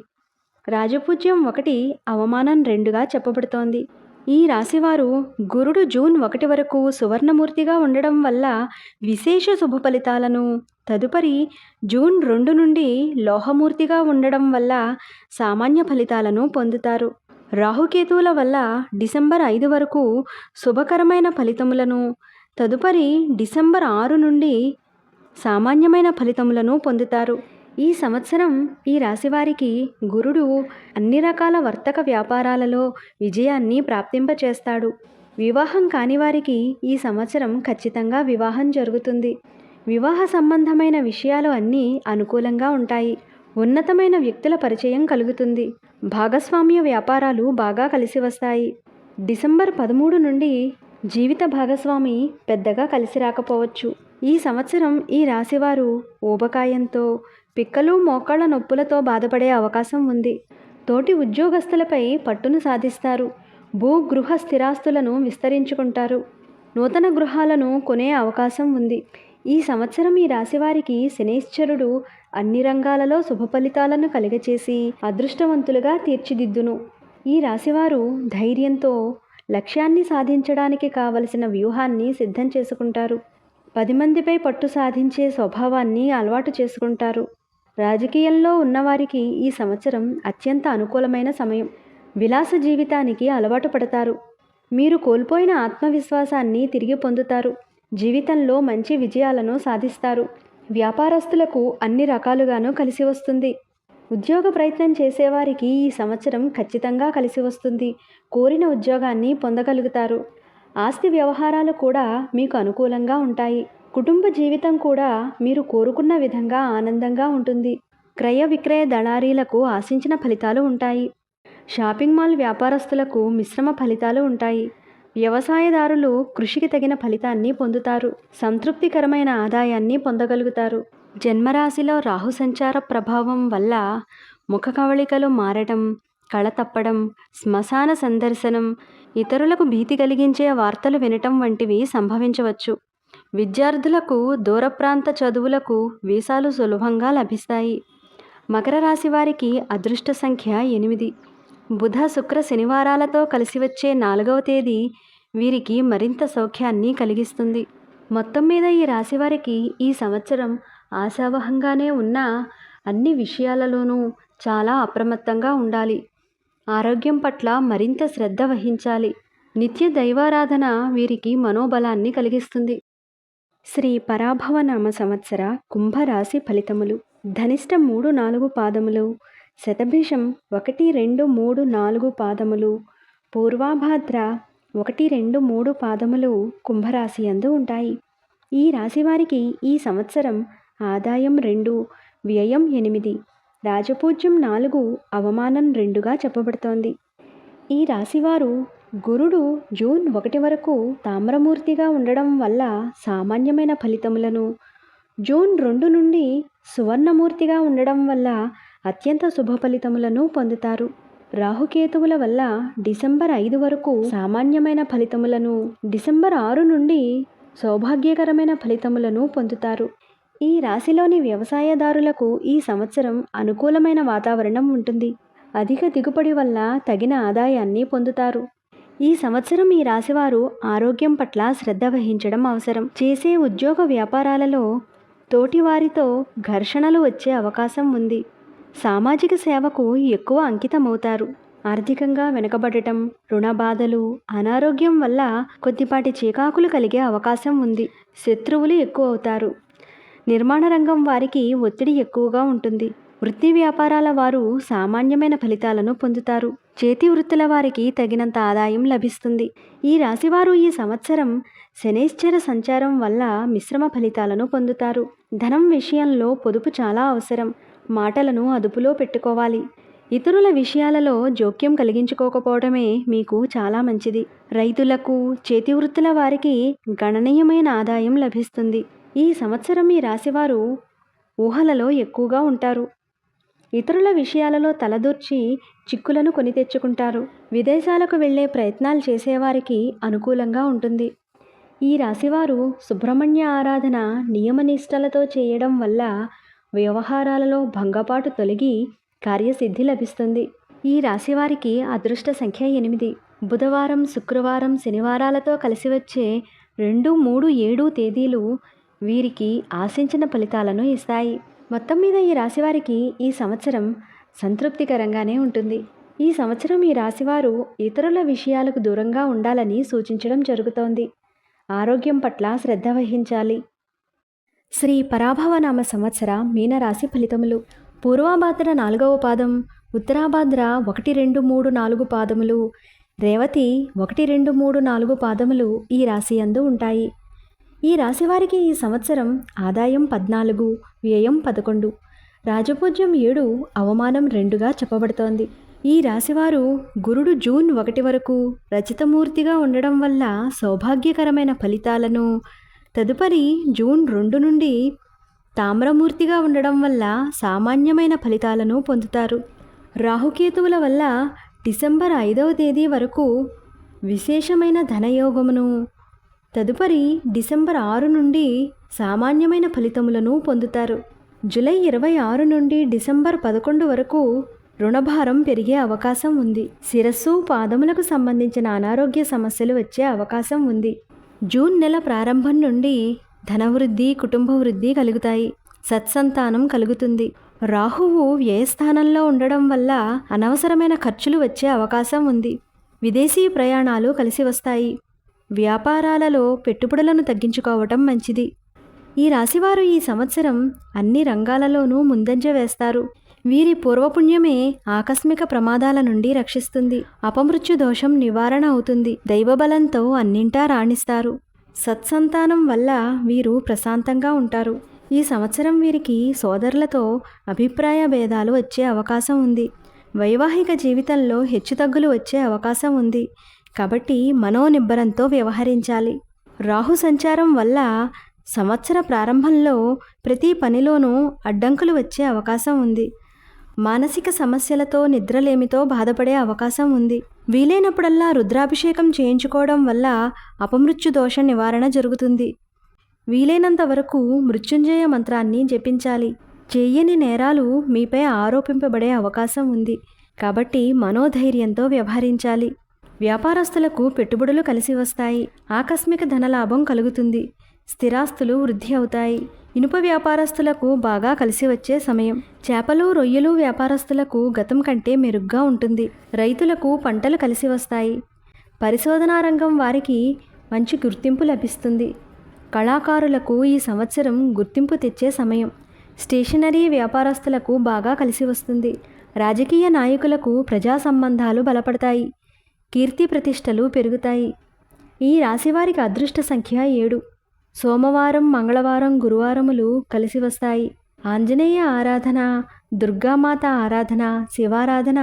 రాజపూజ్యం 1, అవమానం 2గా చెప్పబడుతోంది. ఈ రాశివారు గురుడు జూన్ 1 వరకు సువర్ణమూర్తిగా ఉండడం వల్ల విశేష శుభ ఫలితాలను, తదుపరి జూన్ 2 నుండి లోహమూర్తిగా ఉండడం వల్ల సామాన్య ఫలితాలను పొందుతారు. రాహుకేతువుల వల్ల డిసెంబర్ 5 వరకు శుభకరమైన ఫలితములను, తదుపరి డిసెంబర్ 6 నుండి సామాన్యమైన ఫలితములను పొందుతారు. ఈ సంవత్సరం ఈ రాశివారికి గురుడు అన్ని రకాల వర్తక వ్యాపారాలలో విజయాన్ని ప్రాప్తింపచేస్తాడు. వివాహం కాని వారికి ఈ సంవత్సరం ఖచ్చితంగా వివాహం జరుగుతుంది. వివాహ సంబంధమైన విషయాలు అన్నీ అనుకూలంగా ఉంటాయి. ఉన్నతమైన వ్యక్తుల పరిచయం కలుగుతుంది. భాగస్వామ్య వ్యాపారాలు బాగా కలిసి వస్తాయి. డిసెంబర్ 13 నుండి జీవిత భాగస్వామి పెద్దగా కలిసి రాకపోవచ్చు. ఈ సంవత్సరం ఈ రాశివారు ఊబకాయంతో, పిక్కలు మోకాళ్ళ నొప్పులతో బాధపడే అవకాశం ఉంది. తోటి ఉద్యోగస్తులపై పట్టును సాధిస్తారు. గృహ స్థిరాస్తులను విస్తరించుకుంటారు. నూతన గృహాలను కొనే అవకాశం ఉంది. ఈ సంవత్సరం ఈ రాశివారికి శనైశ్చరుడు అన్ని రంగాలలో శుభ ఫలితాలను కలుగచేసి అదృష్టవంతులుగా తీర్చిదిద్దును. ఈ రాశివారు ధైర్యంతో లక్ష్యాన్ని సాధించడానికి కావలసిన వ్యూహాన్ని సిద్ధం చేసుకుంటారు. 10 మందిపై పట్టు సాధించే స్వభావాన్ని అలవాటు చేసుకుంటారు. రాజకీయంలో ఉన్నవారికి ఈ సంవత్సరం అత్యంత అనుకూలమైన సమయం. విలాస జీవితానికి అలవాటు పడతారు. మీరు కోల్పోయిన ఆత్మవిశ్వాసాన్ని తిరిగి పొందుతారు. జీవితంలో మంచి విజయాలను సాధిస్తారు. వ్యాపారస్తులకు అన్ని రకాలుగాను కలిసి వస్తుంది. ఉద్యోగ ప్రయత్నం చేసేవారికి ఈ సంవత్సరం ఖచ్చితంగా కలిసి వస్తుంది. కోరిన ఉద్యోగాన్ని పొందగలుగుతారు. ఆస్తి వ్యవహారాలు కూడా మీకు అనుకూలంగా ఉంటాయి. కుటుంబ జీవితం కూడా మీరు కోరుకున్న విధంగా ఆనందంగా ఉంటుంది. క్రయ విక్రయ దళారీలకు ఆశించిన ఫలితాలు ఉంటాయి. షాపింగ్ మాల్ వ్యాపారస్తులకు మిశ్రమ ఫలితాలు ఉంటాయి. వ్యవసాయదారులు కృషికి తగిన ఫలితాన్ని పొందుతారు. సంతృప్తికరమైన ఆదాయాన్ని పొందగలుగుతారు. జన్మరాశిలో రాహు సంచార ప్రభావం వల్ల ముఖ కవళికలు మారడం, కళ తప్పడం, శ్మశాన సందర్శనం, ఇతరులకు భీతి కలిగించే వార్తలు వినటం వంటివి సంభవించవచ్చు. విద్యార్థులకు దూర ప్రాంత చదువులకు వీసాలు సులభంగా లభిస్తాయి. మకర రాశి వారికి అదృష్ట సంఖ్య 8. బుధ శుక్ర శనివారాలతో కలిసి వచ్చే 4వ తేదీ వీరికి మరింత సౌఖ్యాన్ని కలిగిస్తుంది. మొత్తం మీద ఈ రాశివారికి ఈ సంవత్సరం ఆశావహంగానే ఉన్న అన్ని విషయాలలోనూ చాలా అప్రమత్తంగా ఉండాలి. ఆరోగ్యం పట్ల మరింత శ్రద్ధ వహించాలి. నిత్య దైవారాధన వీరికి మనోబలాన్ని కలిగిస్తుంది. శ్రీ పరాభవ నామ సంవత్సర కుంభరాశి ఫలితములు. ధనిష్ట 3-4 పాదములు, శతభిషం 1-2-3-4 పాదములు, పూర్వాభాద్ర 1-2-3 పాదములు కుంభరాశి యందు ఉంటాయి. ఈ రాశివారికి ఈ సంవత్సరం ఆదాయం 2, వ్యయం 8, రాజపూజ్యం 4, అవమానం 2గా చెప్పబడుతోంది. ఈ రాశివారు గురుడు జూన్ 1 వరకు తామ్రమూర్తిగా ఉండడం వల్ల సామాన్యమైన ఫలితములను, జూన్ 2 నుండి సువర్ణమూర్తిగా ఉండడం వల్ల అత్యంత శుభ ఫలితములను పొందుతారు. రాహుకేతువుల వల్ల డిసెంబర్ 5 వరకు సామాన్యమైన ఫలితములను, డిసెంబర్ 6 నుండి సౌభాగ్యకరమైన ఫలితములను పొందుతారు. ఈ రాశిలోని వ్యవసాయదారులకు ఈ సంవత్సరం అనుకూలమైన వాతావరణం ఉంటుంది. అధిక దిగుబడి వల్ల తగిన ఆదాయాన్ని పొందుతారు. ఈ సంవత్సరం ఈ రాశివారు ఆరోగ్యం పట్ల శ్రద్ధ వహించడం అవసరం. చేసే ఉద్యోగ వ్యాపారాలలో తోటివారితో ఘర్షణలు వచ్చే అవకాశం ఉంది. సామాజిక సేవకు ఎక్కువ అంకితమవుతారు. ఆర్థికంగా వెనుకబడటం, రుణ బాధలు, అనారోగ్యం వల్ల కొద్దిపాటి చీకాకులు కలిగే అవకాశం ఉంది. శత్రువులు ఎక్కువ అవుతారు. నిర్మాణ రంగం వారికి ఒత్తిడి ఎక్కువగా ఉంటుంది. వృత్తి వ్యాపారాల వారు సామాన్యమైన ఫలితాలను పొందుతారు. చేతి వృత్తుల వారికి తగినంత ఆదాయం లభిస్తుంది. ఈ రాశివారు ఈ సంవత్సరం శనైశ్చర సంచారం వల్ల మిశ్రమ ఫలితాలను పొందుతారు. ధనం విషయంలో పొదుపు చాలా అవసరం. మాటలను అదుపులో పెట్టుకోవాలి. ఇతరుల విషయాలలో జోక్యం కలిగించుకోకపోవడమే మీకు చాలా మంచిది. రైతులకు, చేతి వృత్తుల వారికి గణనీయమైన ఆదాయం లభిస్తుంది. ఈ సంవత్సరం ఈ రాశివారు ఊహలలో ఎక్కువగా ఉంటారు. ఇతరుల విషయాలలో తలదూర్చి చిక్కులను కొని తెచ్చుకుంటారు. విదేశాలకు వెళ్ళే ప్రయత్నాలు చేసేవారికి అనుకూలంగా ఉంటుంది. ఈ రాశివారు సుబ్రహ్మణ్య ఆరాధన నియమనిష్టలతో చేయడం వల్ల వ్యవహారాలలో భంగపాటు తొలగి కార్యసిద్ధి లభిస్తుంది. ఈ రాశివారికి అదృష్ట సంఖ్య 8. బుధవారం, శుక్రవారం, శనివారాలతో కలిసి వచ్చే 2, 3, 7 తేదీలు వీరికి ఆశించిన ఫలితాలను ఇస్తాయి. మొత్తం మీద ఈ రాశివారికి ఈ సంవత్సరం సంతృప్తికరంగానే ఉంటుంది. ఈ సంవత్సరం ఈ రాశివారు ఇతరుల విషయాలకు దూరంగా ఉండాలని సూచించడం జరుగుతోంది. ఆరోగ్యం పట్ల శ్రద్ధ వహించాలి. శ్రీ పరాభవనామ సంవత్సర మీనరాశి ఫలితములు. పూర్వాభాద్ర 4వ పాదం, ఉత్తరాభాద్ర 1, 2, 3, 4 పాదములు, రేవతి 1, 2, 3, 4 పాదములు ఈ రాశి యందు ఉంటాయి. ఈ రాశివారికి ఈ సంవత్సరం ఆదాయం 14, వ్యయం 11, రాజపూజ్యం 7, అవమానం 2గా చెప్పబడుతోంది. ఈ రాశివారు గురుడు జూన్ 1 వరకు రచితమూర్తిగా ఉండడం వల్ల సౌభాగ్యకరమైన ఫలితాలను, తదుపరి జూన్ 2 నుండి తామ్రమూర్తిగా ఉండడం వల్ల సామాన్యమైన ఫలితాలను పొందుతారు. రాహుకేతువుల వల్ల డిసెంబర్ 5వ తేదీ వరకు విశేషమైన ధనయోగమును, తదుపరి డిసెంబర్ 6 నుండి సామాన్యమైన ఫలితములను పొందుతారు. జూలై 26 నుండి డిసెంబర్ 11 వరకు రుణభారం పెరిగే అవకాశం ఉంది. శిరస్సు, పాదములకు సంబంధించిన అనారోగ్య సమస్యలు వచ్చే అవకాశం ఉంది. జూన్ నెల ప్రారంభం నుండి ధనవృద్ధి, కుటుంబ వృద్ధి కలుగుతాయి. సత్సంతానం కలుగుతుంది. రాహువు వ్యయస్థానంలో ఉండడం వల్ల అనవసరమైన ఖర్చులు వచ్చే అవకాశం ఉంది. విదేశీ ప్రయాణాలు కలిసి వస్తాయి. వ్యాపారాలలో పెట్టుబడులను తగ్గించుకోవటం మంచిది. ఈ రాశివారు ఈ సంవత్సరం అన్ని రంగాలలోనూ ముందంజ వేస్తారు. వీరి పూర్వపుణ్యమే ఆకస్మిక ప్రమాదాల నుండి రక్షిస్తుంది. అపమృత్యు దోషం నివారణ అవుతుంది. దైవబలంతో అన్నింటా రాణిస్తారు. సత్సంతానం వల్ల వీరు ప్రశాంతంగా ఉంటారు. ఈ సంవత్సరం వీరికి సోదరులతో అభిప్రాయ భేదాలు వచ్చే అవకాశం ఉంది. వైవాహిక జీవితంలో హెచ్చుతగ్గులు వచ్చే అవకాశం ఉంది. కాబట్టి మనోనిబ్బరంతో వ్యవహరించాలి. రాహు సంచారం వల్ల సంవత్సర ప్రారంభంలో ప్రతి పనిలోనూ అడ్డంకులు వచ్చే అవకాశం ఉంది. మానసిక సమస్యలతో, నిద్రలేమితో బాధపడే అవకాశం ఉంది. వీలైనప్పుడల్లా రుద్రాభిషేకం చేయించుకోవడం వల్ల అపమృత్యు దోష నివారణ జరుగుతుంది. వీలైనంత వరకు మృత్యుంజయ మంత్రాన్ని జపించాలి. చేయని నేరాలు మీపై ఆరోపింపబడే అవకాశం ఉంది. కాబట్టి మనోధైర్యంతో వ్యవహరించాలి. వ్యాపారస్తులకు పెట్టుబడులు కలిసి వస్తాయి. ఆకస్మిక ధనలాభం కలుగుతుంది. స్థిరాస్తులు వృద్ధి అవుతాయి. ఇనుప వ్యాపారస్తులకు బాగా కలిసి వచ్చే సమయం. చేపలు, రొయ్యలు వ్యాపారస్తులకు గతం కంటే మెరుగ్గా ఉంటుంది. రైతులకు పంటలు కలిసి వస్తాయి. పరిశోధనా రంగం వారికి మంచి గుర్తింపు లభిస్తుంది. కళాకారులకు ఈ సంవత్సరం గుర్తింపు తెచ్చే సమయం. స్టేషనరీ వ్యాపారస్తులకు బాగా కలిసి వస్తుంది. రాజకీయ నాయకులకు ప్రజా సంబంధాలు బలపడతాయి. కీర్తి ప్రతిష్టలు పెరుగుతాయి. ఈ రాశివారికి అదృష్ట సంఖ్య 7. సోమవారం, మంగళవారం, గురువారములు కలిసి వస్తాయి. ఆంజనేయ ఆరాధన, దుర్గామాత ఆరాధన, శివారాధన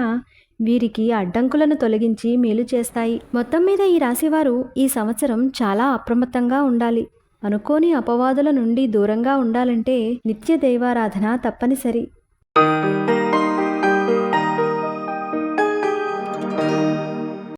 వీరికి అడ్డంకులను తొలగించి మేలు చేస్తాయి. మొత్తం మీద ఈ రాశివారు ఈ సంవత్సరం చాలా అప్రమత్తంగా ఉండాలి. అనుకోని అపవాదుల నుండి దూరంగా ఉండాలంటే నిత్య దైవారాధన తప్పనిసరి.